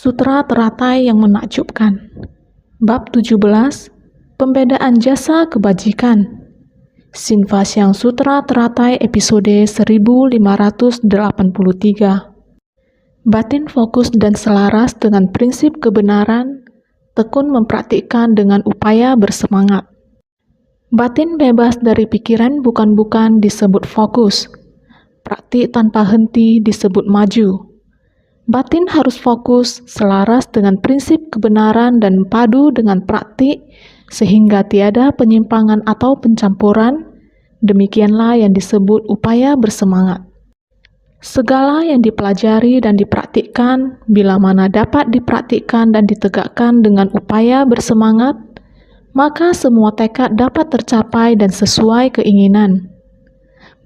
Sutra teratai yang menakjubkan. Bab 17, Pembedaan Jasa Kebajikan. Sinvasyang Sutra Teratai episode 1583. Batin fokus dan selaras dengan prinsip kebenaran, tekun mempraktikkan dengan upaya bersemangat. Batin bebas dari pikiran bukan-bukan disebut fokus. Praktik tanpa henti disebut maju. Batin harus fokus, selaras dengan prinsip kebenaran dan padu dengan praktik, sehingga tiada penyimpangan atau pencampuran. Demikianlah yang disebut upaya bersemangat. Segala yang dipelajari dan dipraktikkan, bila mana dapat dipraktikkan dan ditegakkan dengan upaya bersemangat, maka semua tekad dapat tercapai dan sesuai keinginan.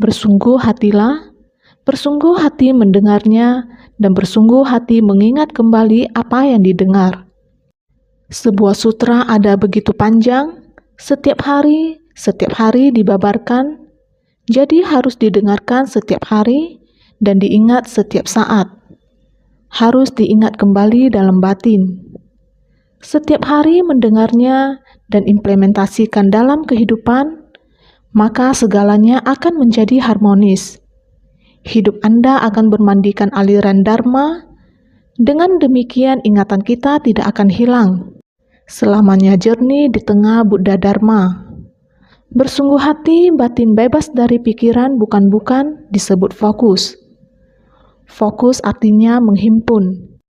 Bersungguh hatilah, bersungguh hati mendengarnya, dan bersungguh hati mengingat kembali apa yang didengar. Sebuah sutra ada begitu panjang, setiap hari dibabarkan, jadi harus didengarkan setiap hari dan diingat setiap saat. Harus diingat kembali dalam batin. Setiap hari mendengarnya dan implementasikan dalam kehidupan, maka segalanya akan menjadi harmonis. Hidup Anda akan bermandikan aliran Dharma. Dengan demikian ingatan kita tidak akan hilang. Selamanya jernih di tengah Buddha Dharma. Bersungguh hati, batin bebas dari pikiran bukan-bukan disebut fokus. Fokus artinya menghimpun.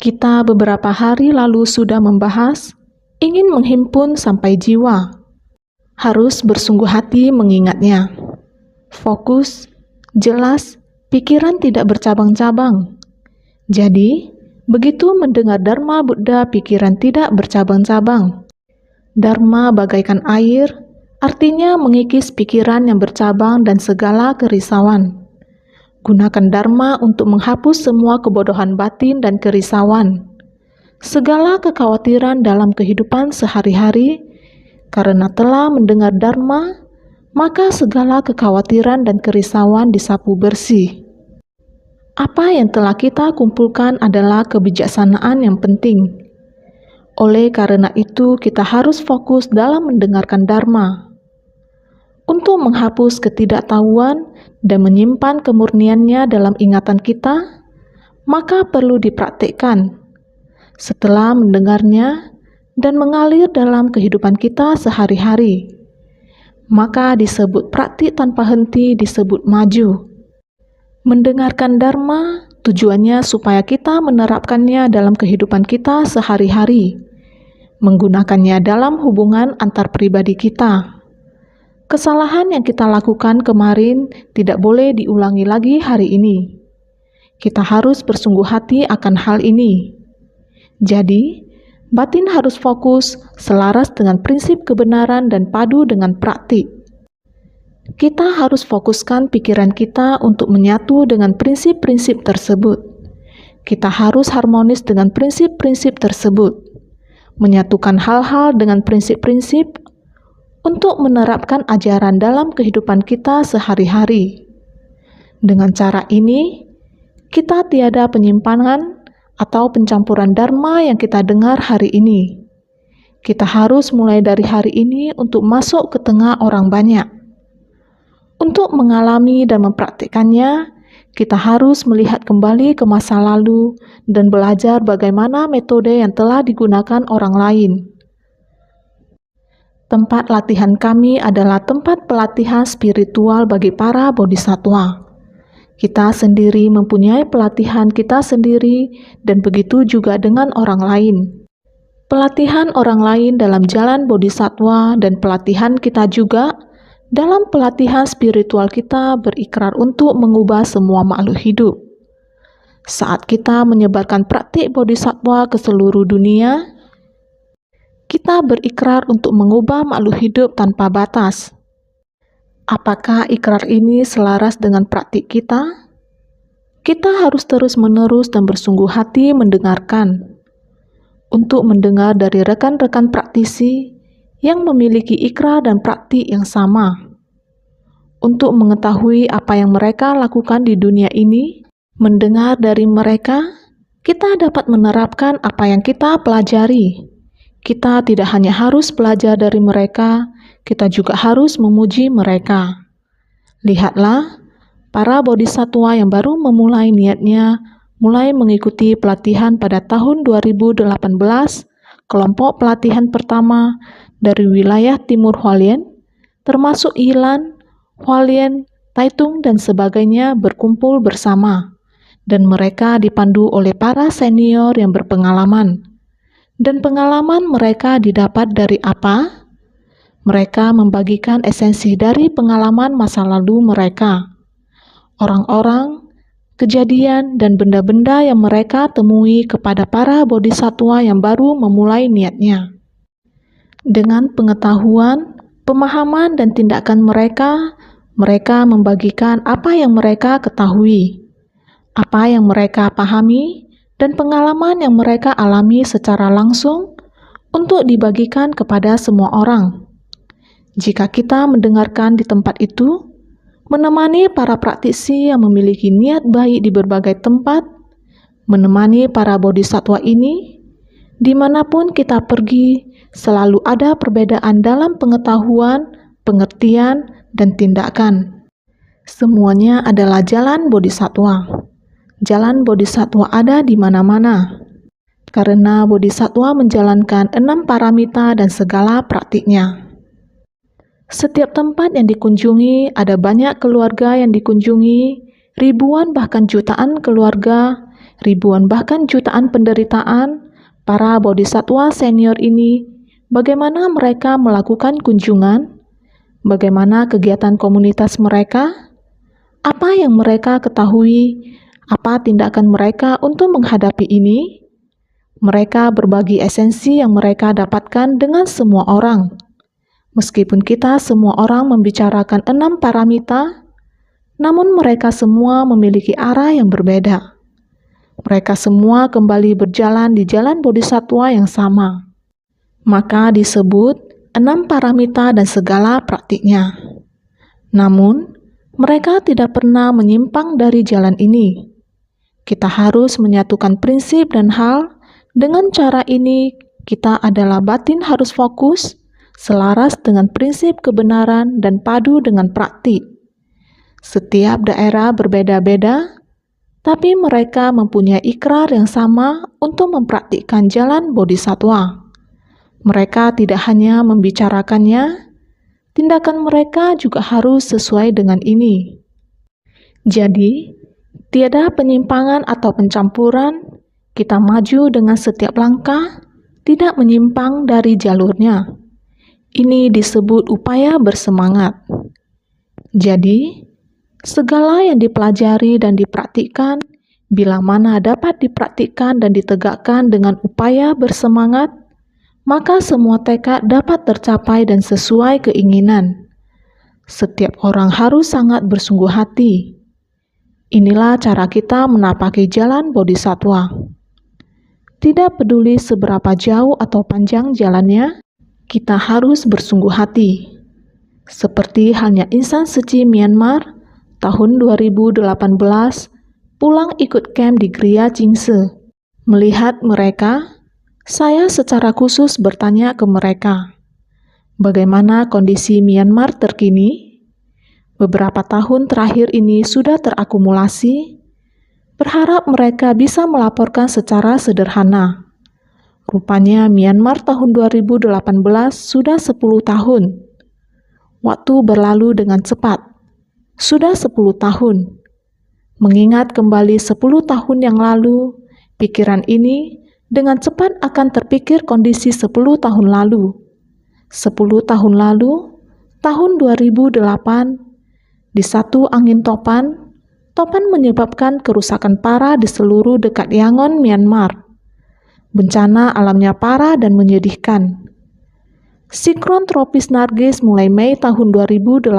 Kita beberapa hari lalu sudah membahas ingin menghimpun sampai jiwa. Harus bersungguh hati mengingatnya. Fokus, jelas, pikiran tidak bercabang-cabang. Jadi, begitu mendengar Dharma Buddha, pikiran tidak bercabang-cabang. Dharma bagaikan air, artinya mengikis pikiran yang bercabang dan segala kerisauan. Gunakan Dharma untuk menghapus semua kebodohan batin dan kerisauan. Segala kekhawatiran dalam kehidupan sehari-hari, karena telah mendengar Dharma, maka segala kekhawatiran dan kerisauan disapu bersih. Apa yang telah kita kumpulkan adalah kebijaksanaan yang penting. Oleh karena itu, kita harus fokus dalam mendengarkan Dharma. Untuk menghapus ketidaktahuan dan menyimpan kemurniannya dalam ingatan kita, maka perlu dipraktikkan. Setelah mendengarnya dan mengalir dalam kehidupan kita sehari-hari, maka disebut praktik tanpa henti, disebut maju. Mendengarkan Dharma tujuannya supaya kita menerapkannya dalam kehidupan kita sehari-hari, menggunakannya dalam hubungan antar pribadi kita. Kesalahan yang kita lakukan kemarin tidak boleh diulangi lagi hari ini. Kita harus bersungguh hati akan hal ini. Jadi, batin harus fokus, selaras dengan prinsip kebenaran dan padu dengan praktik. Kita harus fokuskan pikiran kita untuk menyatu dengan prinsip-prinsip tersebut. Kita harus harmonis dengan prinsip-prinsip tersebut. Menyatukan hal-hal dengan prinsip-prinsip untuk menerapkan ajaran dalam kehidupan kita sehari-hari. Dengan cara ini, kita tiada penyimpangan atau pencampuran Dharma yang kita dengar hari ini. Kita harus mulai dari hari ini untuk masuk ke tengah orang banyak. Untuk mengalami dan mempraktikkannya, kita harus melihat kembali ke masa lalu dan belajar bagaimana metode yang telah digunakan orang lain. Tempat latihan kami adalah tempat pelatihan spiritual bagi para bodhisattva. Kita sendiri mempunyai pelatihan kita sendiri dan begitu juga dengan orang lain. Pelatihan orang lain dalam jalan bodhisattva dan pelatihan kita juga dalam pelatihan spiritual kita berikrar untuk mengubah semua makhluk hidup. Saat kita menyebarkan praktik bodhisattva ke seluruh dunia, kita berikrar untuk mengubah makhluk hidup tanpa batas. Apakah ikrar ini selaras dengan praktik kita? Kita harus terus-menerus dan bersungguh hati mendengarkan. Untuk mendengar dari rekan-rekan praktisi yang memiliki ikrar dan praktik yang sama. Untuk mengetahui apa yang mereka lakukan di dunia ini, mendengar dari mereka, kita dapat menerapkan apa yang kita pelajari. Kita tidak hanya harus belajar dari mereka, kita juga harus memuji mereka. Lihatlah, para bodhisatwa yang baru memulai niatnya, mulai mengikuti pelatihan pada tahun 2018, kelompok pelatihan pertama dari wilayah Timur Hualien, termasuk Yilan, Hualien, Taitung, dan sebagainya berkumpul bersama. Dan mereka dipandu oleh para senior yang berpengalaman. Dan pengalaman mereka didapat dari apa? Mereka membagikan esensi dari pengalaman masa lalu mereka. Orang-orang, kejadian, dan benda-benda yang mereka temui kepada para bodhisatwa yang baru memulai niatnya. Dengan pengetahuan, pemahaman, dan tindakan mereka, mereka membagikan apa yang mereka ketahui, apa yang mereka pahami, dan pengalaman yang mereka alami secara langsung untuk dibagikan kepada semua orang. Jika kita mendengarkan di tempat itu, menemani para praktisi yang memiliki niat baik di berbagai tempat, menemani para bodhisatwa ini, dimanapun kita pergi, selalu ada perbedaan dalam pengetahuan, pengertian, dan tindakan. Semuanya adalah jalan bodhisatwa. Jalan bodhisatwa ada di mana-mana, karena bodhisatwa menjalankan 6 paramita dan segala praktiknya. Setiap tempat yang dikunjungi, ada banyak keluarga yang dikunjungi, ribuan bahkan jutaan keluarga, ribuan bahkan jutaan penderitaan. Para bodhisatwa senior ini, bagaimana mereka melakukan kunjungan? Bagaimana kegiatan komunitas mereka? Apa yang mereka ketahui? Apa tindakan mereka untuk menghadapi ini? Mereka berbagi esensi yang mereka dapatkan dengan semua orang. Meskipun kita semua orang membicarakan 6 paramita, namun mereka semua memiliki arah yang berbeda. Mereka semua kembali berjalan di jalan bodhisatwa yang sama. Maka disebut 6 paramita dan segala praktiknya. Namun, mereka tidak pernah menyimpang dari jalan ini. Kita harus menyatukan prinsip dan hal. Dengan cara ini, kita adalah batin harus fokus, selaras dengan prinsip kebenaran dan padu dengan praktik. Setiap daerah berbeda-beda, tapi mereka mempunyai ikrar yang sama untuk mempraktikkan jalan bodhisatwa. Mereka tidak hanya membicarakannya, tindakan mereka juga harus sesuai dengan ini. Jadi, tiada penyimpangan atau pencampuran, kita maju dengan setiap langkah, tidak menyimpang dari jalurnya. Ini disebut upaya bersemangat. Jadi, segala yang dipelajari dan dipraktikkan, bila mana dapat dipraktikkan dan ditegakkan dengan upaya bersemangat, maka semua tekad dapat tercapai dan sesuai keinginan. Setiap orang harus sangat bersungguh hati. Inilah cara kita menapaki jalan bodhisatwa. Tidak peduli seberapa jauh atau panjang jalannya, kita harus bersungguh hati. Seperti halnya insan suci Myanmar, tahun 2018, pulang ikut camp di Gria Chingse. Melihat mereka, saya secara khusus bertanya ke mereka, bagaimana kondisi Myanmar terkini? Beberapa tahun terakhir ini sudah terakumulasi. Berharap mereka bisa melaporkan secara sederhana. Rupanya Myanmar tahun 2018 sudah 10 tahun. Waktu berlalu dengan cepat. Sudah 10 tahun. Mengingat kembali 10 tahun yang lalu, pikiran ini dengan cepat akan terpikir kondisi 10 tahun lalu. 10 tahun lalu, tahun 2008, di satu angin topan menyebabkan kerusakan parah di seluruh dekat Yangon, Myanmar. Bencana alamnya parah dan menyedihkan. Siklon tropis Nargis mulai Mei tahun 2008,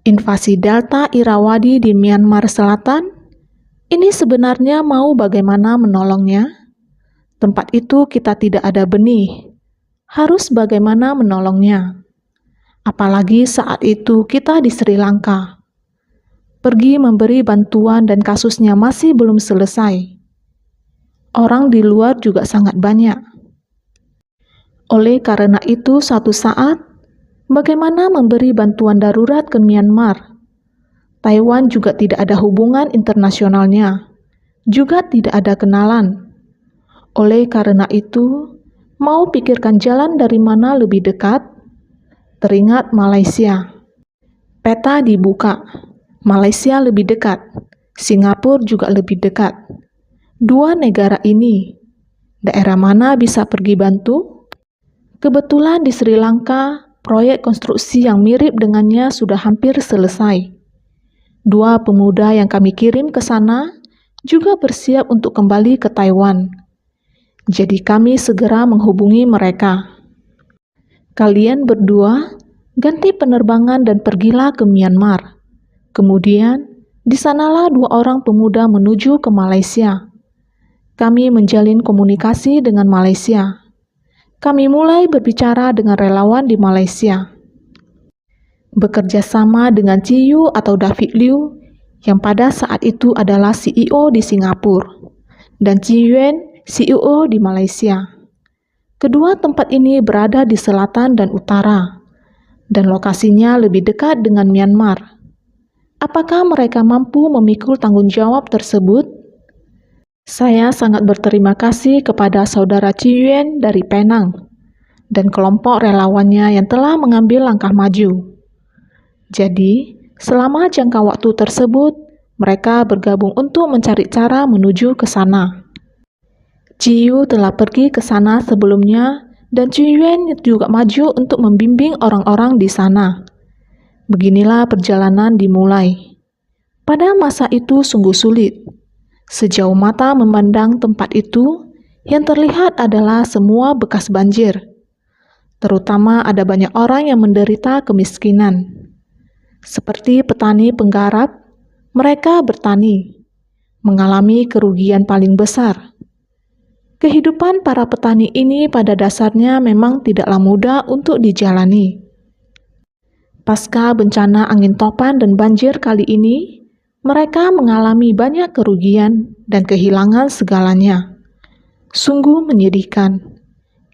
invasi Delta Irrawaddy di Myanmar Selatan. Ini sebenarnya mau bagaimana menolongnya? Tempat itu kita tidak ada benih. Harus bagaimana menolongnya? Apalagi saat itu kita di Sri Lanka. Pergi memberi bantuan dan kasusnya masih belum selesai. Orang di luar juga sangat banyak. Oleh karena itu, suatu saat, bagaimana memberi bantuan darurat ke Myanmar? Taiwan juga tidak ada hubungan internasionalnya, juga tidak ada kenalan. Oleh karena itu, mau pikirkan jalan dari mana lebih dekat? Teringat Malaysia. Peta dibuka. Malaysia lebih dekat. Singapura juga lebih dekat. Dua negara ini, daerah mana bisa pergi bantu? Kebetulan di Sri Lanka, proyek konstruksi yang mirip dengannya sudah hampir selesai. Dua pemuda yang kami kirim ke sana juga bersiap untuk kembali ke Taiwan. Jadi kami segera menghubungi mereka. Kalian berdua ganti penerbangan dan pergilah ke Myanmar. Kemudian, di sanalah dua orang pemuda menuju ke Malaysia. Kami menjalin komunikasi dengan Malaysia. Kami mulai berbicara dengan relawan di Malaysia. Bekerja sama dengan Ciyu atau David Liu, yang pada saat itu adalah CEO di Singapura, dan Ci Yuan, CEO di Malaysia. Kedua tempat ini berada di selatan dan utara, dan lokasinya lebih dekat dengan Myanmar. Apakah mereka mampu memikul tanggung jawab tersebut? Saya sangat berterima kasih kepada saudara Ci Yuan dari Penang dan kelompok relawannya yang telah mengambil langkah maju. Jadi, selama jangka waktu tersebut, mereka bergabung untuk mencari cara menuju ke sana. Ciyu telah pergi ke sana sebelumnya dan Ci Yuan juga maju untuk membimbing orang-orang di sana. Beginilah perjalanan dimulai. Pada masa itu sungguh sulit. Sejauh mata memandang tempat itu, yang terlihat adalah semua bekas banjir. Terutama ada banyak orang yang menderita kemiskinan. Seperti petani penggarap, mereka bertani, mengalami kerugian paling besar. Kehidupan para petani ini pada dasarnya memang tidaklah mudah untuk dijalani. Pasca bencana angin topan dan banjir kali ini, mereka mengalami banyak kerugian dan kehilangan segalanya. Sungguh menyedihkan.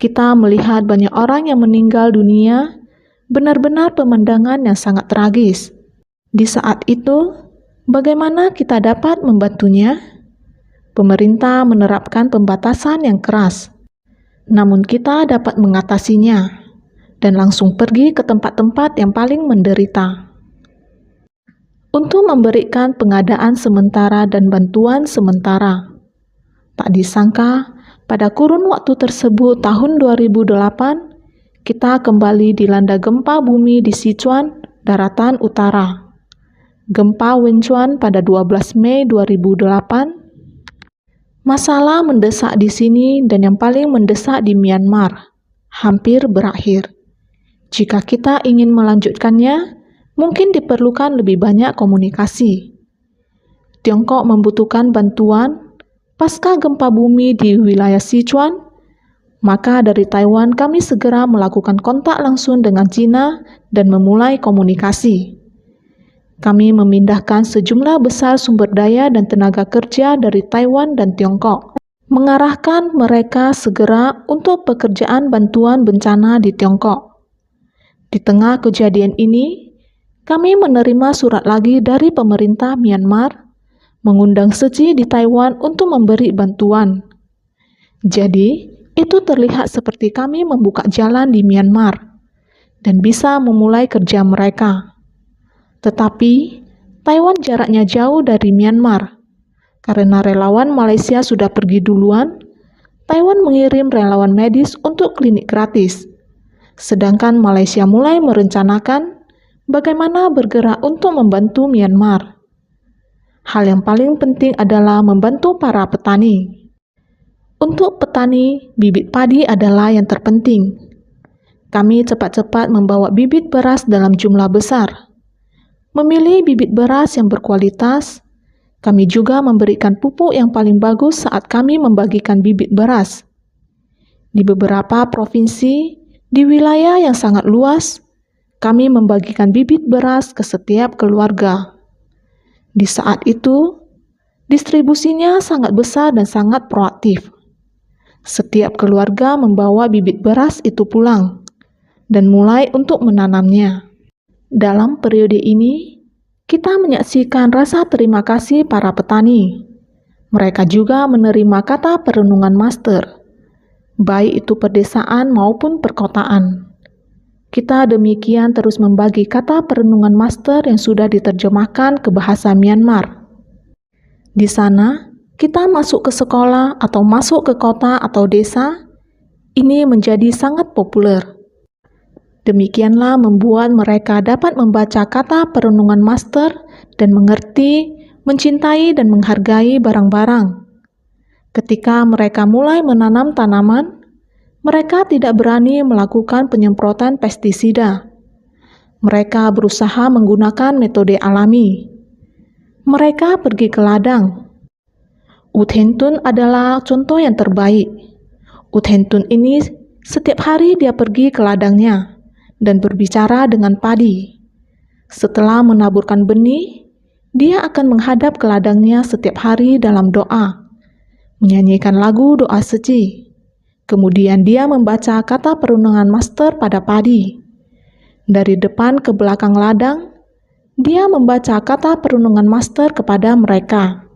Kita melihat banyak orang yang meninggal dunia, benar-benar pemandangan yang sangat tragis. Di saat itu, bagaimana kita dapat membantunya? Pemerintah menerapkan pembatasan yang keras, namun kita dapat mengatasinya dan langsung pergi ke tempat-tempat yang paling menderita. Untuk memberikan pengadaan sementara dan bantuan sementara. Tak disangka, pada kurun waktu tersebut tahun 2008, kita kembali dilanda gempa bumi di Sichuan, daratan utara. Gempa Wenchuan pada 12 Mei 2008. Masalah mendesak di sini dan yang paling mendesak di Myanmar hampir berakhir. Jika kita ingin melanjutkannya, mungkin diperlukan lebih banyak komunikasi. Tiongkok membutuhkan bantuan pasca gempa bumi di wilayah Sichuan, maka dari Taiwan kami segera melakukan kontak langsung dengan Cina dan memulai komunikasi. Kami memindahkan sejumlah besar sumber daya dan tenaga kerja dari Taiwan dan Tiongkok, mengarahkan mereka segera untuk pekerjaan bantuan bencana di Tiongkok. Di tengah kejadian ini, kami menerima surat lagi dari pemerintah Myanmar, mengundang Tzu Chi di Taiwan untuk memberi bantuan. Jadi, itu terlihat seperti kami membuka jalan di Myanmar dan bisa memulai kerja mereka. Tetapi, Taiwan jaraknya jauh dari Myanmar. Karena relawan Malaysia sudah pergi duluan, Taiwan mengirim relawan medis untuk klinik gratis. Sedangkan Malaysia mulai merencanakan bagaimana bergerak untuk membantu Myanmar. Hal yang paling penting adalah membantu para petani. Untuk petani, bibit padi adalah yang terpenting. Kami cepat-cepat membawa bibit beras dalam jumlah besar. Memilih bibit beras yang berkualitas, kami juga memberikan pupuk yang paling bagus saat kami membagikan bibit beras. Di beberapa provinsi, di wilayah yang sangat luas, kami membagikan bibit beras ke setiap keluarga. Di saat itu, Distribusinya sangat besar dan sangat proaktif. Setiap keluarga membawa bibit beras itu pulang dan mulai untuk menanamnya. Dalam periode ini, kita menyaksikan rasa terima kasih para petani. Mereka juga menerima kata perenungan master, baik itu pedesaan maupun perkotaan. Kita demikian terus membagi kata perenungan master yang sudah diterjemahkan ke bahasa Myanmar. Di sana, kita masuk ke sekolah atau masuk ke kota atau desa, ini menjadi sangat populer. Demikianlah membuat mereka dapat membaca kata perenungan master dan mengerti, mencintai dan menghargai barang-barang. Ketika mereka mulai menanam tanaman, mereka tidak berani melakukan penyemprotan pestisida. Mereka berusaha menggunakan metode alami. Mereka pergi ke ladang. U Thien Tun adalah contoh yang terbaik. U Thien Tun ini setiap hari dia pergi ke ladangnya dan berbicara dengan padi. Setelah menaburkan benih, dia akan menghadap ke ladangnya setiap hari dalam doa, menyanyikan lagu doa suci. Kemudian dia membaca kata perenungan master pada padi. Dari depan ke belakang ladang, dia membaca kata perenungan master kepada mereka,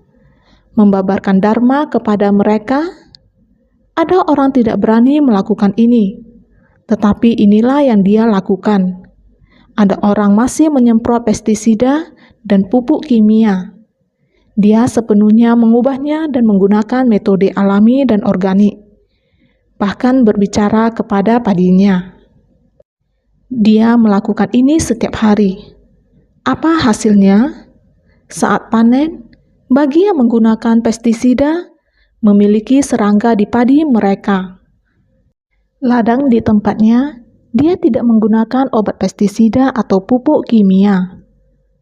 membabarkan dharma kepada mereka. Ada orang tidak berani melakukan ini, tetapi inilah yang dia lakukan. Ada orang masih menyemprot pestisida dan pupuk kimia. Dia sepenuhnya mengubahnya dan menggunakan metode alami dan organik, bahkan berbicara kepada padinya. Dia melakukan ini setiap hari. Apa hasilnya? Saat panen, bagi yang menggunakan pestisida, memiliki serangga di padi mereka. Ladang di tempatnya, dia tidak menggunakan obat pestisida atau pupuk kimia.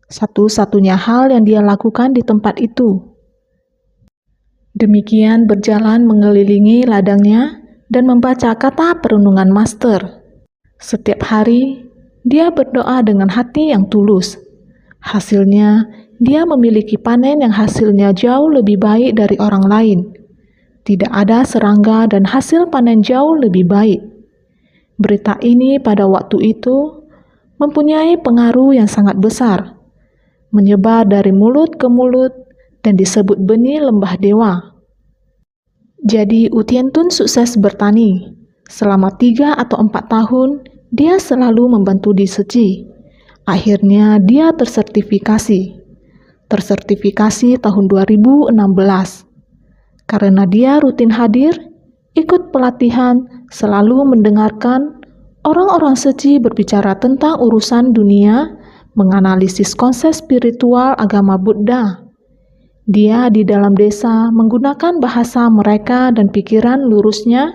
Satu-satunya hal yang dia lakukan di tempat itu. Demikian berjalan mengelilingi ladangnya dan membaca kata perenungan master. Setiap hari, dia berdoa dengan hati yang tulus. Hasilnya, dia memiliki panen yang hasilnya jauh lebih baik dari orang lain. Tidak ada serangga dan hasil panen jauh lebih baik. Berita ini pada waktu itu mempunyai pengaruh yang sangat besar, menyebar dari mulut ke mulut dan disebut benih lembah dewa. Jadi U Thien Tun sukses bertani. Selama 3 atau 4 tahun, dia selalu membantu di Seci. Akhirnya dia tersertifikasi tahun 2016. Karena dia rutin hadir, ikut pelatihan, selalu mendengarkan orang-orang Seci berbicara tentang urusan dunia, menganalisis konsep spiritual agama Buddha. Dia di dalam desa menggunakan bahasa mereka dan pikiran lurusnya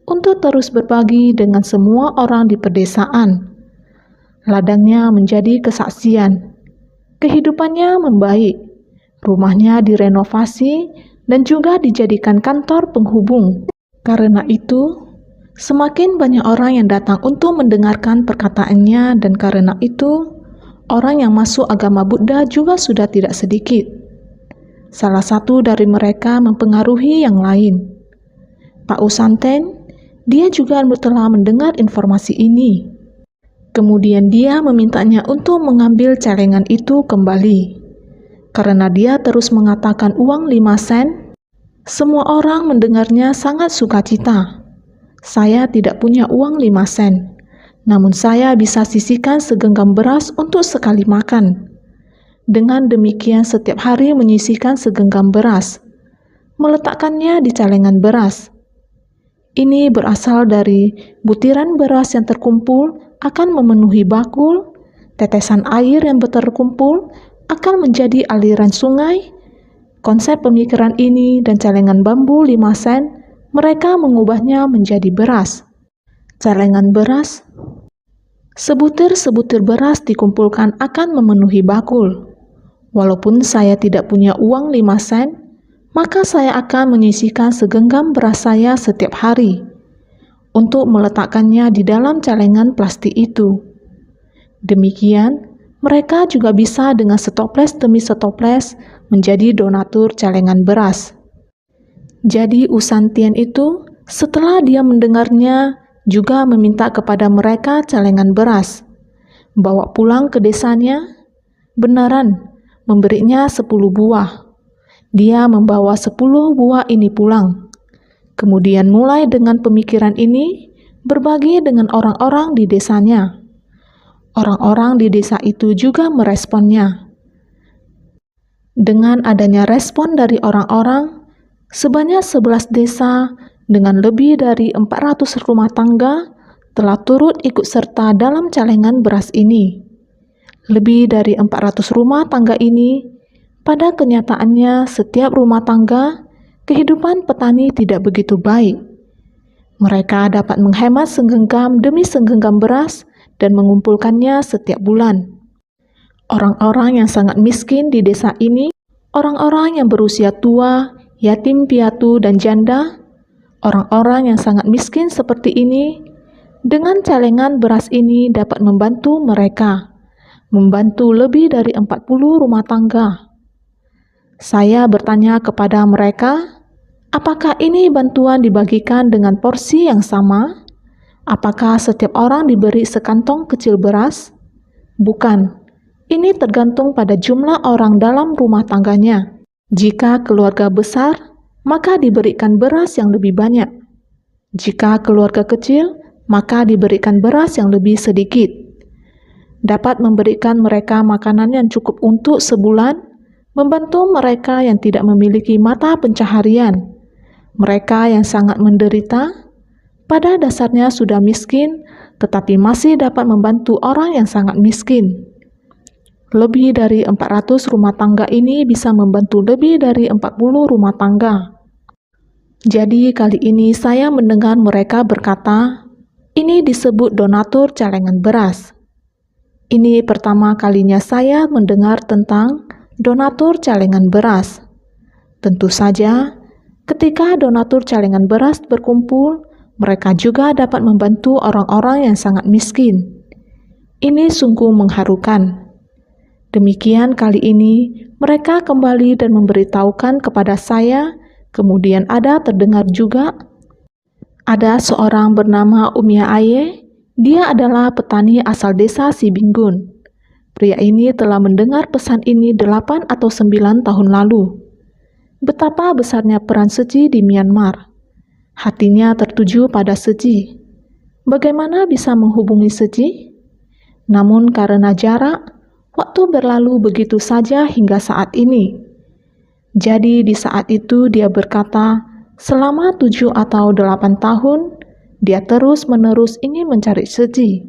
untuk terus berbagi dengan semua orang di pedesaan. Ladangnya menjadi kesaksian. Kehidupannya membaik. Rumahnya direnovasi dan juga dijadikan kantor penghubung. Karena itu, semakin banyak orang yang datang untuk mendengarkan perkataannya, dan karena itu, orang yang masuk agama Buddha juga sudah tidak sedikit. Salah satu dari mereka mempengaruhi yang lain. Pak U Santen, dia juga telah mendengar informasi ini. Kemudian dia memintanya untuk mengambil celengan itu kembali. Karena dia terus mengatakan uang 5 sen, semua orang mendengarnya sangat sukacita. Saya tidak punya uang 5 sen, namun saya bisa sisihkan segenggam beras untuk sekali makan. Dengan demikian setiap hari menyisihkan segenggam beras, meletakkannya di celengan beras. Ini berasal dari butiran beras yang terkumpul akan memenuhi bakul, tetesan air yang terkumpul akan menjadi aliran sungai. Konsep pemikiran ini dan celengan bambu 5 sen, mereka mengubahnya menjadi beras. Celengan beras, sebutir-sebutir beras dikumpulkan akan memenuhi bakul. Walaupun saya tidak punya uang 5 sen, maka saya akan menyisihkan segenggam beras saya setiap hari untuk meletakkannya di dalam celengan plastik itu. Demikian, Mereka juga bisa dengan setoples demi setoples menjadi donatur celengan beras. Jadi Usantian itu setelah dia mendengarnya juga meminta kepada mereka celengan beras. Bawa pulang ke desanya, benaran memberinya 10 buah. Dia membawa 10 buah ini pulang. Kemudian mulai dengan pemikiran ini berbagi dengan orang-orang di desanya. Orang-orang di desa itu juga meresponnya. Dengan adanya respon dari orang-orang, sebanyak 11 desa dengan lebih dari 400 rumah tangga telah turut ikut serta dalam celengan beras ini. Lebih dari 400 rumah tangga ini, pada kenyataannya setiap rumah tangga, kehidupan petani tidak begitu baik. Mereka dapat menghemat segenggam demi segenggam beras dan mengumpulkannya setiap bulan. Orang-orang yang sangat miskin di desa ini, orang-orang yang berusia tua, yatim piatu dan janda, orang-orang yang sangat miskin seperti ini, dengan celengan beras ini dapat membantu mereka, membantu lebih dari 40 rumah tangga. Saya bertanya kepada mereka, apakah ini bantuan dibagikan dengan porsi yang sama? Apakah setiap orang diberi sekantong kecil beras? Bukan. Ini tergantung pada jumlah orang dalam rumah tangganya. Jika keluarga besar, maka diberikan beras yang lebih banyak. Jika keluarga kecil, maka diberikan beras yang lebih sedikit. Dapat memberikan mereka makanan yang cukup untuk sebulan, membantu mereka yang tidak memiliki mata pencaharian. Mereka yang sangat menderita, pada dasarnya sudah miskin, tetapi masih dapat membantu orang yang sangat miskin. Lebih dari 400 rumah tangga ini bisa membantu lebih dari 40 rumah tangga. Jadi kali ini saya mendengar mereka berkata, ini disebut donatur celengan beras. Ini pertama kalinya saya mendengar tentang donatur celengan beras. Tentu saja, ketika donatur celengan beras berkumpul, mereka juga dapat membantu orang-orang yang sangat miskin. Ini sungguh mengharukan. Demikian kali ini, mereka kembali dan memberitahukan kepada saya, kemudian ada terdengar juga, ada seorang bernama Umia Aye, dia adalah petani asal desa Sibinggun. Pria ini telah mendengar pesan ini 8 atau 9 tahun lalu. Betapa besarnya peran Seji di Myanmar. Hatinya tertuju pada Seji. Bagaimana bisa menghubungi Seji? Namun karena jarak, waktu berlalu begitu saja hingga saat ini. Jadi di saat itu dia berkata, selama 7 atau 8 tahun, dia terus-menerus ingin mencari Seji.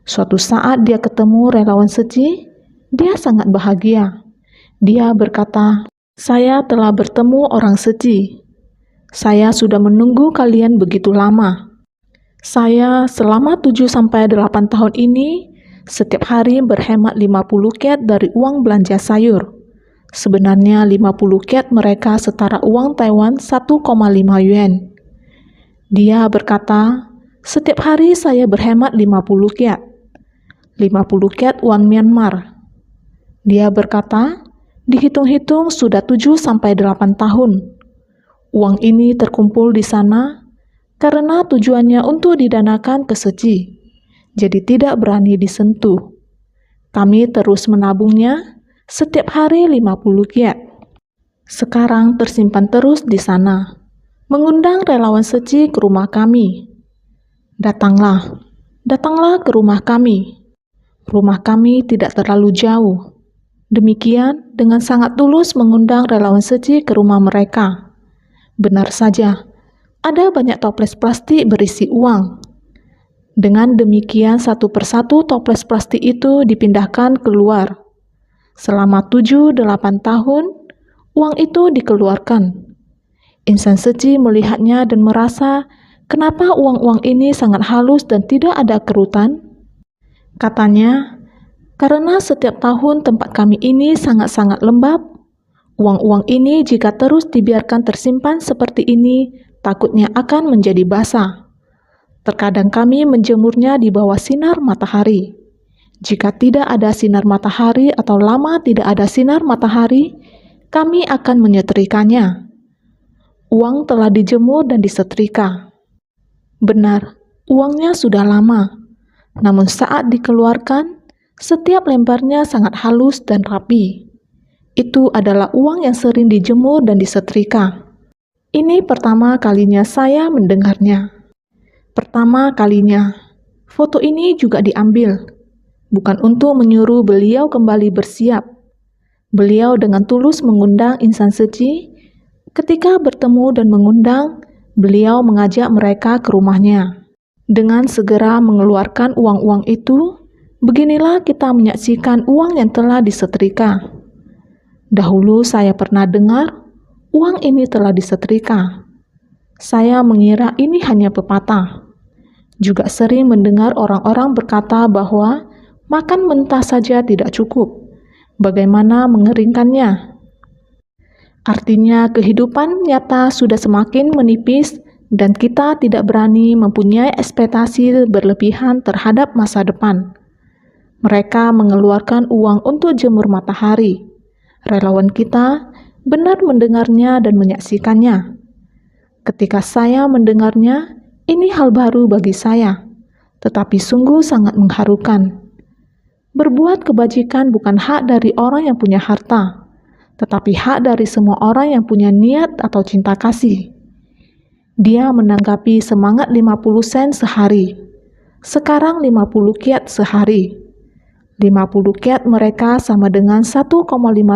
Suatu saat dia ketemu relawan Seji, dia sangat bahagia. Dia berkata, saya telah bertemu orang Seji. Saya sudah menunggu kalian begitu lama. Saya selama 7-8 tahun ini, setiap hari berhemat 50 kyat dari uang belanja sayur. Sebenarnya 50 kyat mereka setara uang Taiwan 1,5 yuan. Dia berkata, setiap hari saya berhemat 50 kyat. 50 kyat uang Myanmar. Dia berkata, dihitung-hitung sudah 7-8 tahun. Uang ini terkumpul di sana karena tujuannya untuk didanakan ke Seji, jadi tidak berani disentuh. Kami terus menabungnya setiap hari 50 kyat. Sekarang tersimpan terus di sana. Mengundang relawan Seji ke rumah kami. Datanglah ke rumah kami. Rumah kami tidak terlalu jauh. Demikian dengan sangat tulus mengundang relawan Seji ke rumah mereka. Benar saja, ada banyak toples plastik berisi uang. Dengan demikian satu persatu toples plastik itu dipindahkan keluar. Selama 7-8 tahun, uang itu dikeluarkan. Insan Seji melihatnya dan merasa, kenapa uang-uang ini sangat halus dan tidak ada kerutan? Katanya, karena setiap tahun tempat kami ini sangat-sangat lembab, uang-uang ini jika terus dibiarkan tersimpan seperti ini, takutnya akan menjadi basah. Terkadang kami menjemurnya di bawah sinar matahari. Jika tidak ada sinar matahari atau lama tidak ada sinar matahari, kami akan menyetrikanya. Uang telah dijemur dan disetrika. Benar, uangnya sudah lama. Namun saat dikeluarkan, setiap lembarnya sangat halus dan rapi. Itu adalah uang yang sering dijemur dan disetrika. Ini pertama kalinya saya mendengarnya. Pertama kalinya, foto ini juga diambil. Bukan untuk menyuruh beliau kembali bersiap. Beliau dengan tulus mengundang insan suci. Ketika bertemu dan mengundang, beliau mengajak mereka ke rumahnya. Dengan segera mengeluarkan uang-uang itu, beginilah kita menyaksikan uang yang telah disetrika. Dahulu saya pernah dengar, uang ini telah disetrika. Saya mengira ini hanya pepatah. Juga sering mendengar orang-orang berkata bahwa makan mentah saja tidak cukup. Bagaimana mengeringkannya? Artinya kehidupan nyata sudah semakin menipis dan kita tidak berani mempunyai ekspektasi berlebihan terhadap masa depan. Mereka mengeluarkan uang untuk jemur matahari. Relawan kita benar mendengarnya dan menyaksikannya. Ketika saya mendengarnya, ini hal baru bagi saya, tetapi sungguh sangat mengharukan. Berbuat kebajikan bukan hak dari orang yang punya harta, tetapi hak dari semua orang yang punya niat atau cinta kasih. Dia menanggapi semangat 50 sen sehari. Sekarang 50 kyat sehari. 50 kyat mereka sama dengan 1,5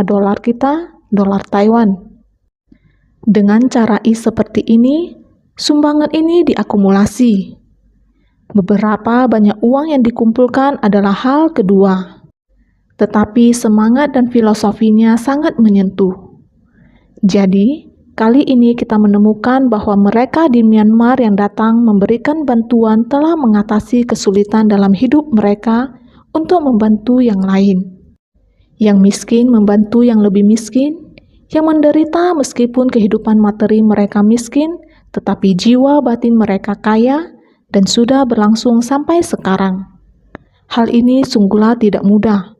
dolar kita, dolar Taiwan. Dengan cara seperti ini, sumbangan ini diakumulasi. Beberapa banyak uang yang dikumpulkan adalah hal kedua, tetapi semangat dan filosofinya sangat menyentuh. Jadi, kali ini kita menemukan bahwa mereka di Myanmar yang datang memberikan bantuan telah mengatasi kesulitan dalam hidup mereka untuk membantu yang lain. Yang miskin membantu yang lebih miskin, yang menderita meskipun kehidupan materi mereka miskin, tetapi jiwa batin mereka kaya, dan sudah berlangsung sampai sekarang. Hal ini sungguhlah tidak mudah.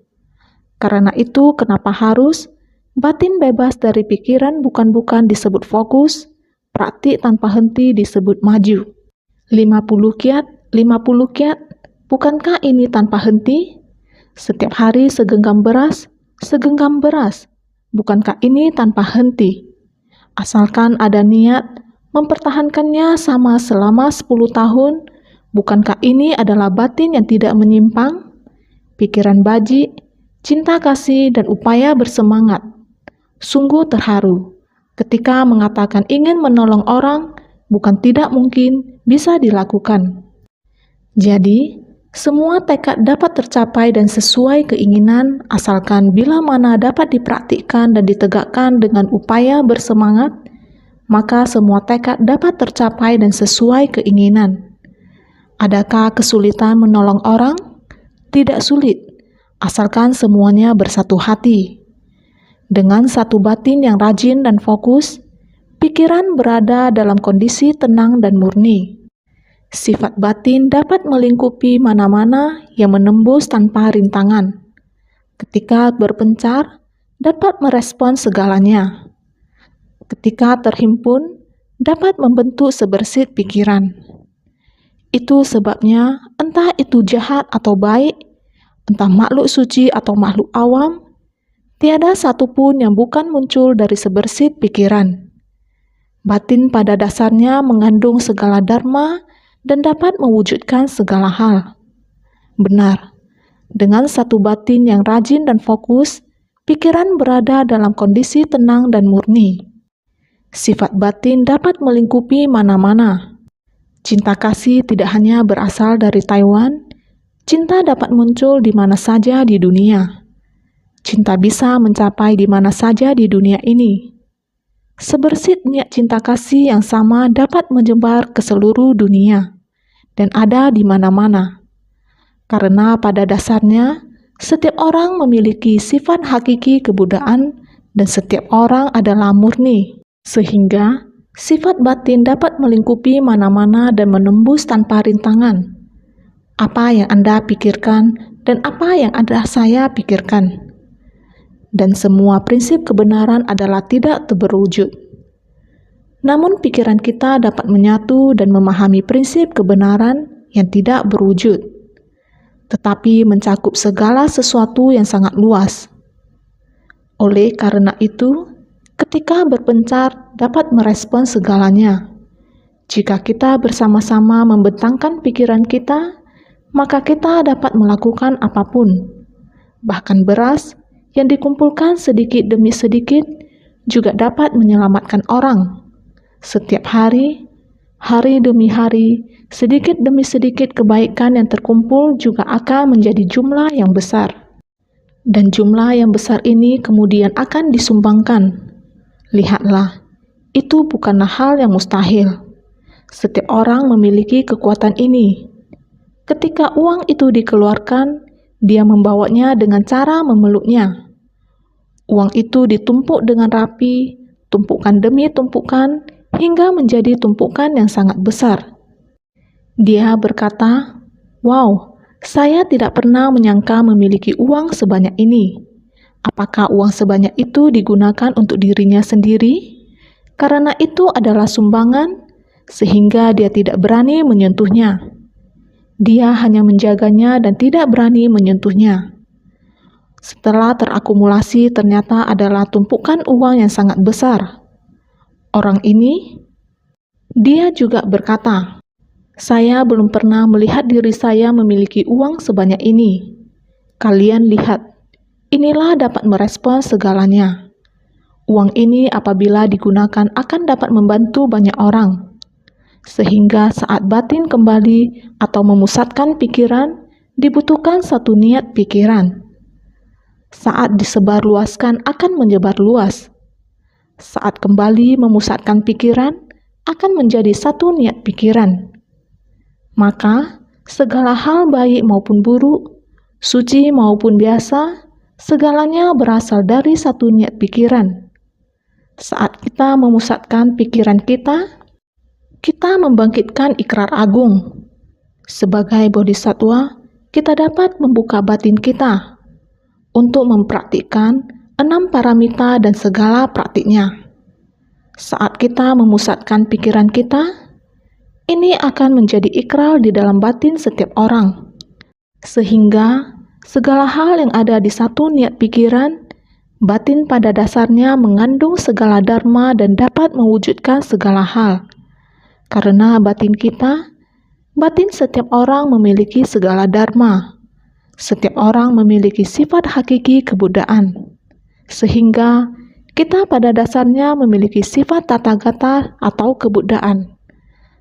Karena itu kenapa harus batin bebas dari pikiran bukan disebut fokus, praktik tanpa henti disebut maju. 50 kyat, 50 kyat, bukankah ini tanpa henti? Setiap hari segenggam beras, bukankah ini tanpa henti? Asalkan ada niat, mempertahankannya sama selama 10 tahun, bukankah ini adalah batin yang tidak menyimpang? Pikiran baji, cinta kasih, dan upaya bersemangat. Sungguh terharu ketika mengatakan ingin menolong orang, bukan tidak mungkin bisa dilakukan. Jadi, semua tekad dapat tercapai dan sesuai keinginan, asalkan bila mana dapat dipraktikkan dan ditegakkan dengan upaya bersemangat, maka semua tekad dapat tercapai dan sesuai keinginan. Adakah kesulitan menolong orang? Tidak sulit, asalkan semuanya bersatu hati. Dengan satu batin yang rajin dan fokus, pikiran berada dalam kondisi tenang dan murni. Sifat batin dapat melingkupi mana-mana yang menembus tanpa rintangan. Ketika berpencar, dapat merespons segalanya. Ketika terhimpun, dapat membentuk sebersit pikiran. Itu sebabnya, entah itu jahat atau baik, entah makhluk suci atau makhluk awam, tiada satupun yang bukan muncul dari sebersit pikiran. Batin pada dasarnya mengandung segala dharma dan dapat mewujudkan segala hal. Benar, dengan satu batin yang rajin dan fokus, pikiran berada dalam kondisi tenang dan murni. Sifat batin dapat melingkupi mana-mana. Cinta kasih tidak hanya berasal dari Taiwan, cinta dapat muncul di mana saja di dunia. Cinta bisa mencapai di mana saja di dunia ini. Sebersit niat cinta kasih yang sama dapat menyebar ke seluruh dunia dan ada di mana-mana. Karena pada dasarnya, setiap orang memiliki sifat hakiki kebudaan dan setiap orang adalah murni. Sehingga, sifat batin dapat melingkupi mana-mana dan menembus tanpa rintangan. Apa yang Anda pikirkan dan apa yang ada saya pikirkan. Dan semua prinsip kebenaran adalah tidak terwujud. Namun pikiran kita dapat menyatu dan memahami prinsip kebenaran yang tidak berwujud, tetapi mencakup segala sesuatu yang sangat luas. Oleh karena itu, ketika berpencar dapat merespon segalanya. Jika kita bersama-sama membentangkan pikiran kita, maka kita dapat melakukan apapun. Bahkan beras yang dikumpulkan sedikit demi sedikit juga dapat menyelamatkan orang. Setiap hari, hari demi hari, sedikit demi sedikit kebaikan yang terkumpul juga akan menjadi jumlah yang besar. Dan jumlah yang besar ini kemudian akan disumbangkan. Lihatlah, itu bukanlah hal yang mustahil. Setiap orang memiliki kekuatan ini. Ketika uang itu dikeluarkan, dia membawanya dengan cara memeluknya. Uang itu ditumpuk dengan rapi, tumpukan demi tumpukan, hingga menjadi tumpukan yang sangat besar. Dia berkata, "Wow, saya tidak pernah menyangka memiliki uang sebanyak ini. Apakah uang sebanyak itu digunakan untuk dirinya sendiri? Karena itu adalah sumbangan, sehingga dia tidak berani menyentuhnya. Dia hanya menjaganya dan tidak berani menyentuhnya. Setelah terakumulasi, ternyata adalah tumpukan uang yang sangat besar. Orang ini, dia juga berkata, saya belum pernah melihat diri saya memiliki uang sebanyak ini. Kalian lihat, inilah dapat merespon segalanya. Uang ini apabila digunakan akan dapat membantu banyak orang. Sehingga saat batin kembali atau memusatkan pikiran, dibutuhkan satu niat pikiran. Saat disebarluaskan akan menyebar luas. Saat kembali memusatkan pikiran, akan menjadi satu niat pikiran. Maka, segala hal baik maupun buruk, suci maupun biasa, segalanya berasal dari satu niat pikiran. Saat kita memusatkan pikiran kita membangkitkan ikrar agung. Sebagai bodhisatwa, kita dapat membuka batin kita untuk mempraktikkan 6 paramita dan segala praktiknya. Saat kita memusatkan pikiran kita, ini akan menjadi ikrar di dalam batin setiap orang. Sehingga segala hal yang ada di satu niat pikiran, batin pada dasarnya mengandung segala dharma dan dapat mewujudkan segala hal. Karena batin setiap orang memiliki segala dharma. Setiap orang memiliki sifat hakiki kebudaan. Sehingga kita pada dasarnya memiliki sifat tathagata atau kebudaan.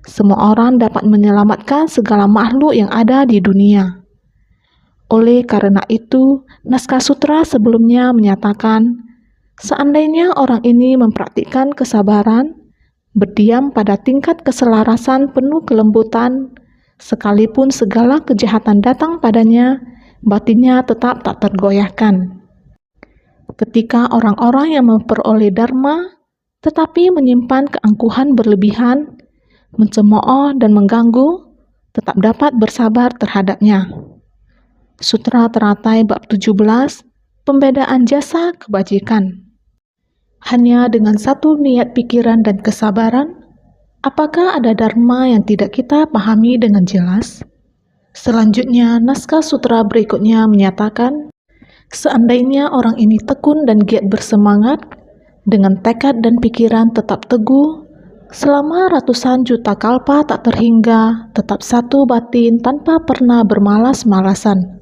Semua orang dapat menyelamatkan segala makhluk yang ada di dunia. Oleh karena itu, naskah sutra sebelumnya menyatakan, seandainya orang ini mempraktikkan kesabaran, berdiam pada tingkat keselarasan penuh kelembutan, sekalipun segala kejahatan datang padanya, batinnya tetap tak tergoyahkan. Ketika orang-orang yang memperoleh dharma, tetapi menyimpan keangkuhan berlebihan, mencemooh dan mengganggu, tetap dapat bersabar terhadapnya. Sutra Teratai bab 17, Pembedaan Jasa Kebajikan. Hanya dengan satu niat pikiran dan kesabaran, apakah ada dharma yang tidak kita pahami dengan jelas? Selanjutnya, naskah sutra berikutnya menyatakan, seandainya orang ini tekun dan giat bersemangat, dengan tekad dan pikiran tetap teguh, selama ratusan juta kalpa tak terhingga, tetap satu batin tanpa pernah bermalas-malasan.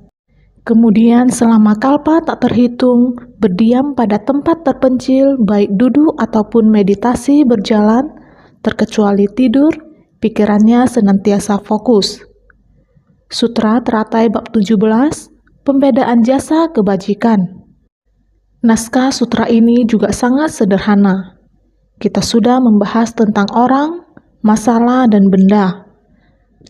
Kemudian selama kalpa tak terhitung, berdiam pada tempat terpencil, baik duduk ataupun meditasi berjalan, terkecuali tidur, pikirannya senantiasa fokus. Sutra Teratai bab 17, Pembedaan Jasa Kebajikan. Naskah sutra ini juga sangat sederhana. Kita sudah membahas tentang orang, masalah, dan benda.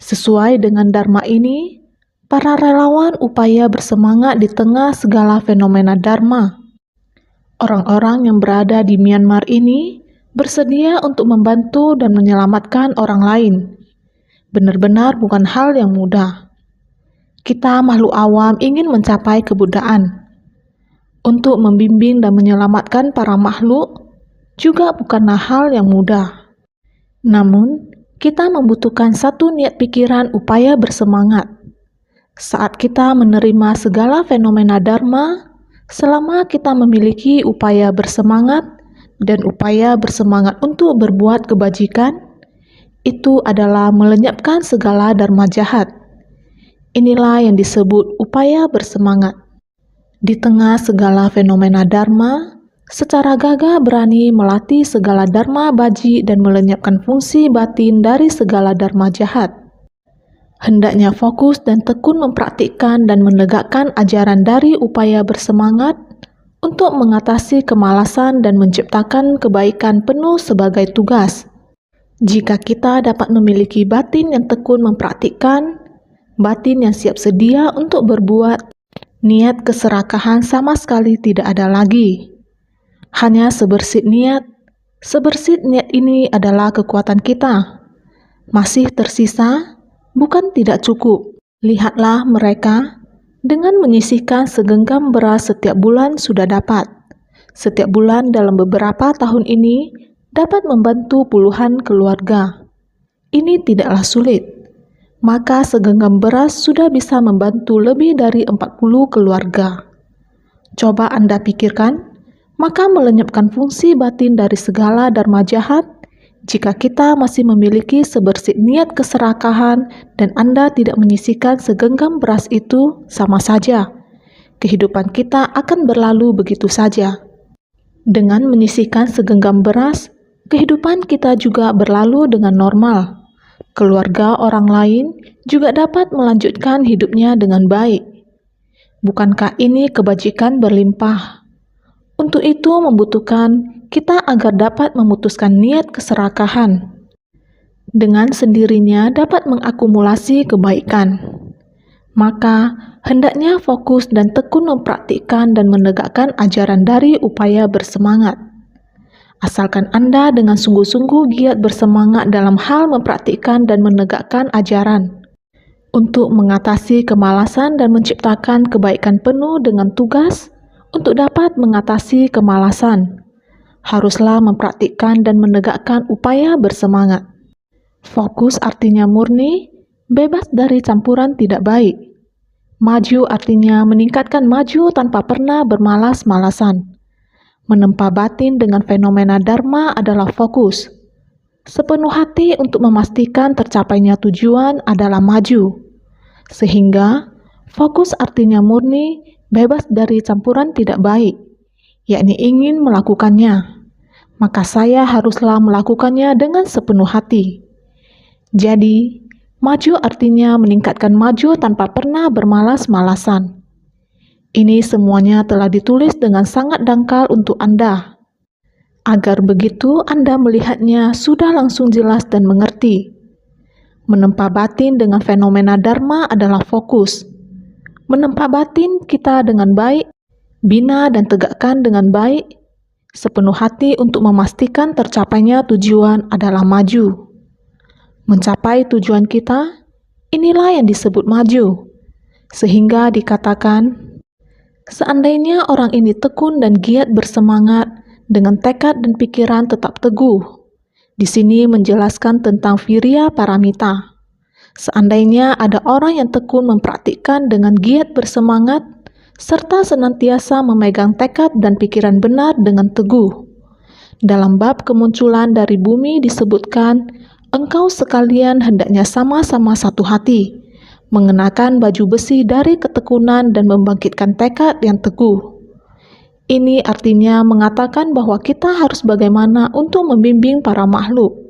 Sesuai dengan dharma ini, para relawan upaya bersemangat di tengah segala fenomena dharma. Orang-orang yang berada di Myanmar ini bersedia untuk membantu dan menyelamatkan orang lain. Benar-benar bukan hal yang mudah. Kita makhluk awam ingin mencapai kebudayaan. Untuk membimbing dan menyelamatkan para makhluk juga bukanlah hal yang mudah. Namun, kita membutuhkan satu niat pikiran upaya bersemangat. Saat kita menerima segala fenomena Dharma, selama kita memiliki upaya bersemangat dan upaya bersemangat untuk berbuat kebajikan, itu adalah melenyapkan segala dharma jahat. Inilah yang disebut upaya bersemangat. Di tengah segala fenomena Dharma, secara gagah berani melatih segala Dharma baji dan melenyapkan fungsi batin dari segala Dharma jahat. Hendaknya fokus dan tekun mempraktikkan dan menegakkan ajaran dari upaya bersemangat untuk mengatasi kemalasan dan menciptakan kebaikan penuh sebagai tugas. Jika kita dapat memiliki batin yang tekun mempraktikkan, batin yang siap sedia untuk berbuat, niat keserakahan sama sekali tidak ada lagi. Hanya sebersit niat ini adalah kekuatan kita. Masih tersisa, bukan tidak cukup. Lihatlah mereka, dengan menyisihkan segenggam beras setiap bulan sudah dapat. Setiap bulan dalam beberapa tahun ini dapat membantu puluhan keluarga. Ini tidaklah sulit. Maka segenggam beras sudah bisa membantu lebih dari 40 keluarga. Coba Anda pikirkan, maka melenyapkan fungsi batin dari segala dharma jahat, jika kita masih memiliki sebersih niat keserakahan dan Anda tidak menyisihkan segenggam beras itu, sama saja. Kehidupan kita akan berlalu begitu saja. Dengan menyisihkan segenggam beras, kehidupan kita juga berlalu dengan normal. Keluarga orang lain juga dapat melanjutkan hidupnya dengan baik. Bukankah ini kebajikan berlimpah? Untuk itu membutuhkan kita agar dapat memutuskan niat keserakahan. Dengan sendirinya dapat mengakumulasi kebaikan. Maka hendaknya fokus dan tekun mempraktikkan dan menegakkan ajaran dari upaya bersemangat. Asalkan Anda dengan sungguh-sungguh giat bersemangat dalam hal mempraktikkan dan menegakkan ajaran. Untuk mengatasi kemalasan dan menciptakan kebaikan penuh dengan tugas, untuk dapat mengatasi kemalasan, haruslah mempraktikkan dan menegakkan upaya bersemangat. Fokus artinya murni, bebas dari campuran tidak baik. Maju artinya meningkatkan maju tanpa pernah bermalas-malasan. Menempa batin dengan fenomena Dharma adalah fokus. Sepenuh hati untuk memastikan tercapainya tujuan adalah maju. Sehingga, fokus artinya murni, bebas dari campuran tidak baik, yakni ingin melakukannya. Maka saya haruslah melakukannya dengan sepenuh hati. Jadi, maju artinya meningkatkan maju tanpa pernah bermalas-malasan. Ini semuanya telah ditulis dengan sangat dangkal untuk Anda. Agar begitu Anda melihatnya sudah langsung jelas dan mengerti. Menempa batin dengan fenomena Dharma adalah fokus. Menempa batin kita dengan baik, bina dan tegakkan dengan baik, sepenuh hati untuk memastikan tercapainya tujuan adalah maju. Mencapai tujuan kita, inilah yang disebut maju. Sehingga dikatakan, seandainya orang ini tekun dan giat bersemangat dengan tekad dan pikiran tetap teguh. Di sini menjelaskan tentang virya paramita. Seandainya ada orang yang tekun mempraktikkan dengan giat bersemangat serta senantiasa memegang tekad dan pikiran benar dengan teguh. Dalam bab kemunculan dari bumi disebutkan, engkau sekalian hendaknya sama-sama satu hati, mengenakan baju besi dari ketekunan dan membangkitkan tekad yang teguh. Ini artinya mengatakan bahwa kita harus bagaimana untuk membimbing para makhluk,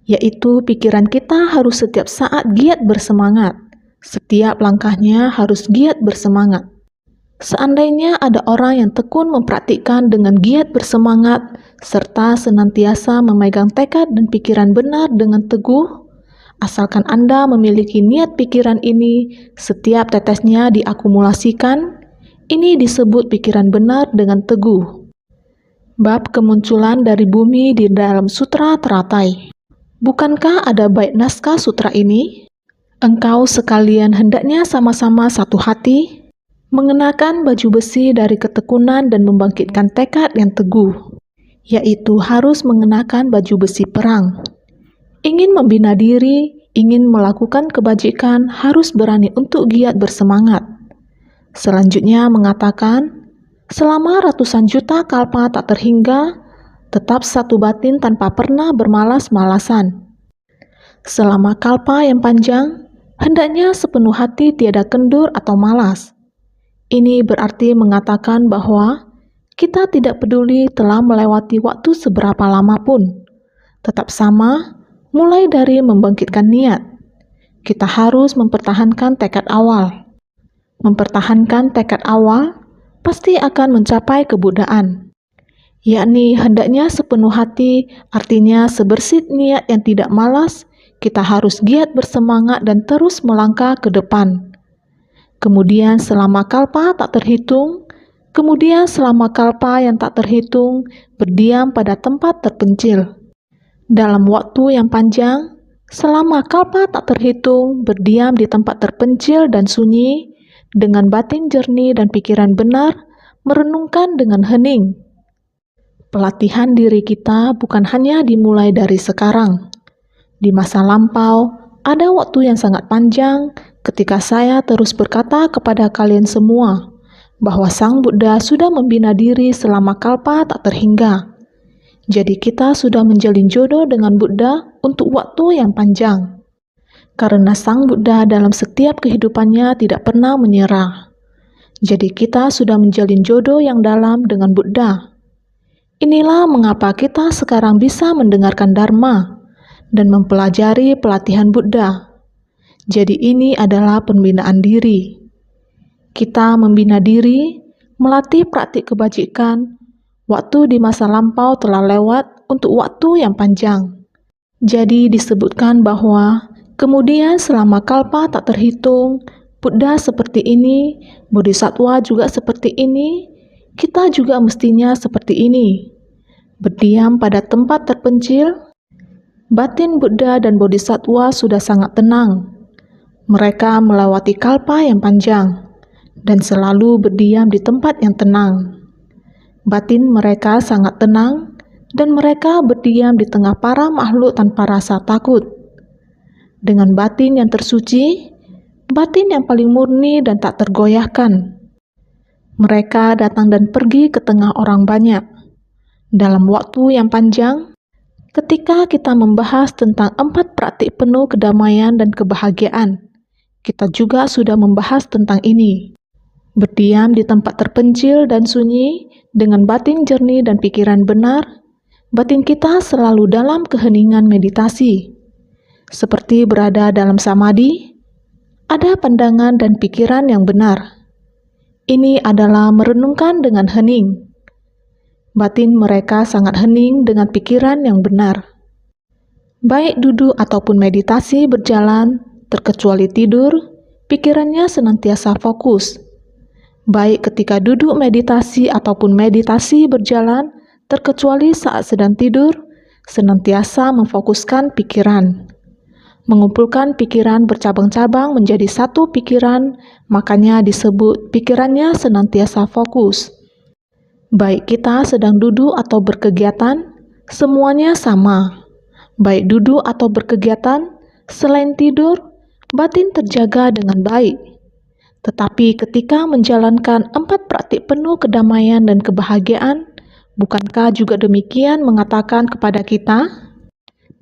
yaitu pikiran kita harus setiap saat giat bersemangat, setiap langkahnya harus giat bersemangat. Seandainya ada orang yang tekun mempraktikkan dengan giat bersemangat, serta senantiasa memegang tekad dan pikiran benar dengan teguh, asalkan Anda memiliki niat pikiran ini, setiap tetesnya diakumulasikan, ini disebut pikiran benar dengan teguh. Bab kemunculan dari bumi di dalam Sutra Teratai. Bukankah ada bait naskah sutra ini? Engkau sekalian hendaknya sama-sama satu hati, mengenakan baju besi dari ketekunan dan membangkitkan tekad yang teguh, yaitu harus mengenakan baju besi perang. Ingin membina diri, ingin melakukan kebajikan, harus berani untuk giat bersemangat. Selanjutnya mengatakan, selama ratusan juta kalpa tak terhingga, tetap satu batin tanpa pernah bermalas-malasan. Selama kalpa yang panjang, hendaknya sepenuh hati tiada kendur atau malas. Ini berarti mengatakan bahwa kita tidak peduli telah melewati waktu seberapa lama pun. Tetap sama, mulai dari membangkitkan niat. Kita harus mempertahankan tekad awal. Mempertahankan tekad awal pasti akan mencapai kebudaan. Yakni hendaknya sepenuh hati, artinya sebersih niat yang tidak malas, kita harus giat bersemangat dan terus melangkah ke depan. Kemudian selama kalpa tak terhitung, berdiam pada tempat terpencil. Dalam waktu yang panjang, selama kalpa tak terhitung, berdiam di tempat terpencil dan sunyi, dengan batin jernih dan pikiran benar, merenungkan dengan hening. Pelatihan diri kita bukan hanya dimulai dari sekarang. Di masa lampau, ada waktu yang sangat panjang ketika saya terus berkata kepada kalian semua bahwa Sang Buddha sudah membina diri selama kalpa tak terhingga. Jadi kita sudah menjalin jodoh dengan Buddha untuk waktu yang panjang. Karena Sang Buddha dalam setiap kehidupannya tidak pernah menyerah. Jadi kita sudah menjalin jodoh yang dalam dengan Buddha. Inilah mengapa kita sekarang bisa mendengarkan Dharma dan mempelajari pelatihan Buddha. Jadi ini adalah pembinaan diri. Kita membina diri, melatih praktik kebajikan. Waktu di masa lampau telah lewat untuk waktu yang panjang. Jadi disebutkan bahwa kemudian selama kalpa tak terhitung, Buddha seperti ini, Bodhisattva juga seperti ini, kita juga mestinya seperti ini. Berdiam pada tempat terpencil. Batin Buddha dan Bodhisattva sudah sangat tenang. Mereka melewati kalpa yang panjang dan selalu berdiam di tempat yang tenang. Batin mereka sangat tenang dan mereka berdiam di tengah para makhluk tanpa rasa takut. Dengan batin yang tersuci, batin yang paling murni dan tak tergoyahkan. Mereka datang dan pergi ke tengah orang banyak. Dalam waktu yang panjang, ketika kita membahas tentang 4 praktik penuh kedamaian dan kebahagiaan, kita juga sudah membahas tentang ini. Berdiam di tempat terpencil dan sunyi, dengan batin jernih dan pikiran benar, batin kita selalu dalam keheningan meditasi. Seperti berada dalam samadhi, ada pandangan dan pikiran yang benar. Ini adalah merenungkan dengan hening. Batin mereka sangat hening dengan pikiran yang benar. Baik duduk ataupun meditasi berjalan, terkecuali tidur, pikirannya senantiasa fokus. Baik ketika duduk meditasi ataupun meditasi berjalan, terkecuali saat sedang tidur, senantiasa memfokuskan pikiran. Mengumpulkan pikiran bercabang-cabang menjadi satu pikiran, makanya disebut pikirannya senantiasa fokus. Baik kita sedang duduk atau berkegiatan, semuanya sama. Baik duduk atau berkegiatan, selain tidur, batin terjaga dengan baik. Tetapi ketika menjalankan 4 praktik penuh kedamaian dan kebahagiaan, bukankah juga demikian mengatakan kepada kita?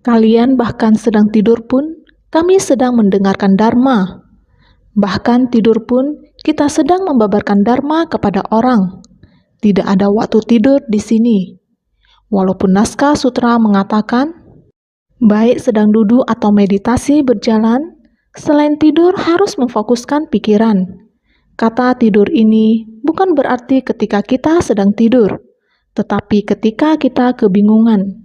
Kalian bahkan sedang tidur pun, kami sedang mendengarkan Dharma. Bahkan tidur pun, kita sedang membabarkan Dharma kepada orang. Tidak ada waktu tidur di sini. Walaupun naskah sutra mengatakan, baik sedang duduk atau meditasi berjalan, selain tidur harus memfokuskan pikiran. Kata tidur ini bukan berarti ketika kita sedang tidur, tetapi ketika kita kebingungan.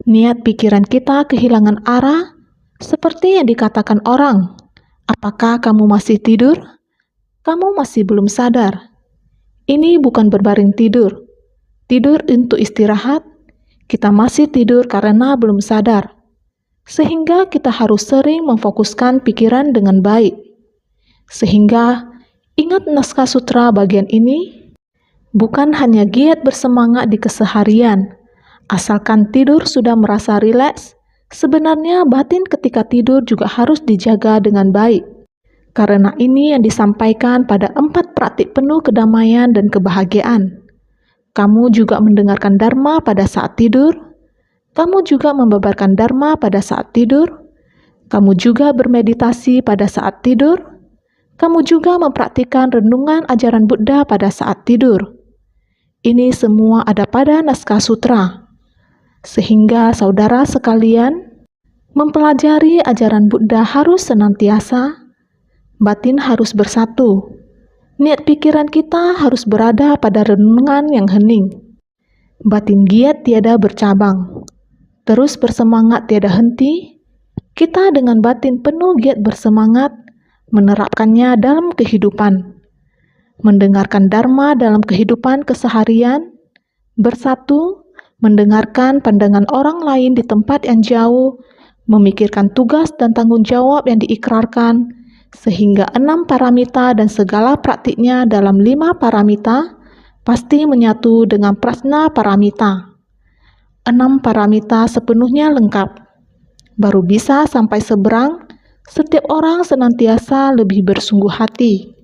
Niat pikiran kita kehilangan arah, seperti yang dikatakan orang, apakah kamu masih tidur? Kamu masih belum sadar. Ini bukan berbaring tidur. Tidur untuk istirahat, kita masih tidur karena belum sadar. sehingga kita harus sering memfokuskan pikiran dengan baik. Sehingga, ingat naskah sutra bagian ini, bukan hanya giat bersemangat di keseharian, asalkan tidur sudah merasa rileks, sebenarnya batin ketika tidur juga harus dijaga dengan baik. Karena ini yang disampaikan pada 4 praktik penuh kedamaian dan kebahagiaan. Kamu juga mendengarkan dharma pada saat tidur, kamu juga membabarkan dharma pada saat tidur, kamu juga bermeditasi pada saat tidur, kamu juga mempraktikkan renungan ajaran Buddha pada saat tidur. Ini semua ada pada naskah sutra. Sehingga saudara sekalian, mempelajari ajaran Buddha harus senantiasa, batin harus bersatu. Niat pikiran kita harus berada pada renungan yang hening. Batin giat tiada bercabang. Terus bersemangat tiada henti. Kita dengan batin penuh giat bersemangat menerapkannya dalam kehidupan. Mendengarkan dharma dalam kehidupan keseharian, bersatu, mendengarkan pandangan orang lain di tempat yang jauh, memikirkan tugas dan tanggung jawab yang diikrarkan, sehingga 6 paramita dan segala praktiknya dalam 5 paramita pasti menyatu dengan prajna paramita. 6 paramita sepenuhnya lengkap. Baru bisa sampai seberang, setiap orang senantiasa lebih bersungguh hati.